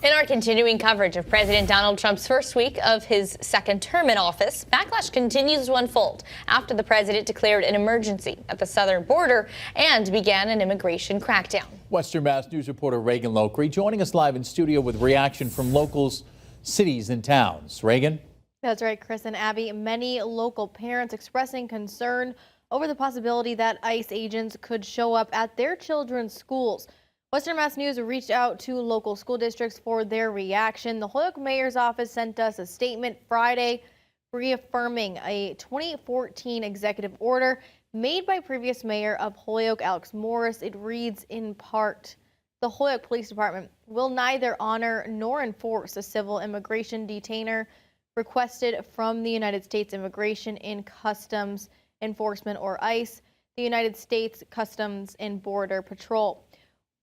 In our continuing coverage of President Donald Trump's first week of his second term in office, backlash continues to unfold after the president declared an emergency at the southern border and began an immigration crackdown. Western Mass News reporter Reagan Lokri joining us live in studio with reaction from locals, cities and towns. Reagan? That's right, Chris and Abby. Many local parents expressing concern over the possibility that ICE agents could show up at their children's schools. Western Mass News reached out to local school districts for their reaction. The Holyoke Mayor's office sent us a statement Friday reaffirming a 2014 executive order made by previous mayor of Holyoke, Alex Morris. It reads in part, the Holyoke Police Department will neither honor nor enforce a civil immigration detainer requested from the United States Immigration and Customs Enforcement, or ICE, the United States Customs and Border Patrol,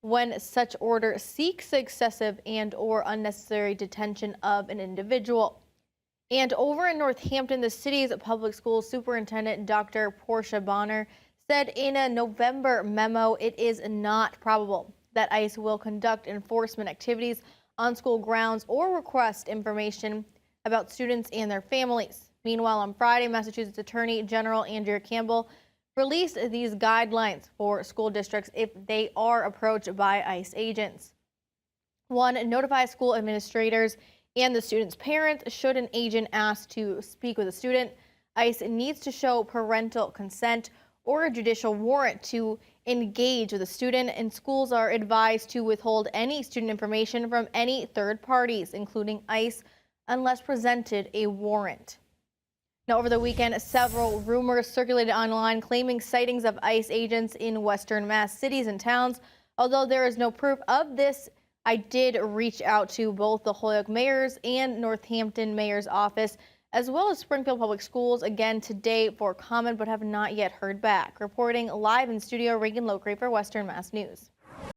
when such order seeks excessive and/or unnecessary detention of an individual. And over in Northampton, the city's public school superintendent, Dr. Portia Bonner, said in a November memo it is not probable that ICE will conduct enforcement activities on school grounds or request information about students and their families. Meanwhile, on Friday, Massachusetts Attorney General Andrea Campbell released these guidelines for school districts if they are approached by ICE agents. 1. Notify school administrators and the student's parents should an agent ask to speak with a student. ICE needs to show parental consent or a judicial warrant to engage with a student, and schools are advised to withhold any student information from any third parties, including ICE, unless presented a warrant. Now, over the weekend, several rumors circulated online claiming sightings of ICE agents in Western Mass cities and towns. Although there is no proof of this, I did reach out to both the Holyoke Mayor's and Northampton Mayor's office, as well as Springfield Public Schools again today for comment, but have not yet heard back. Reporting live in studio, Reagan Lokri for Western Mass News.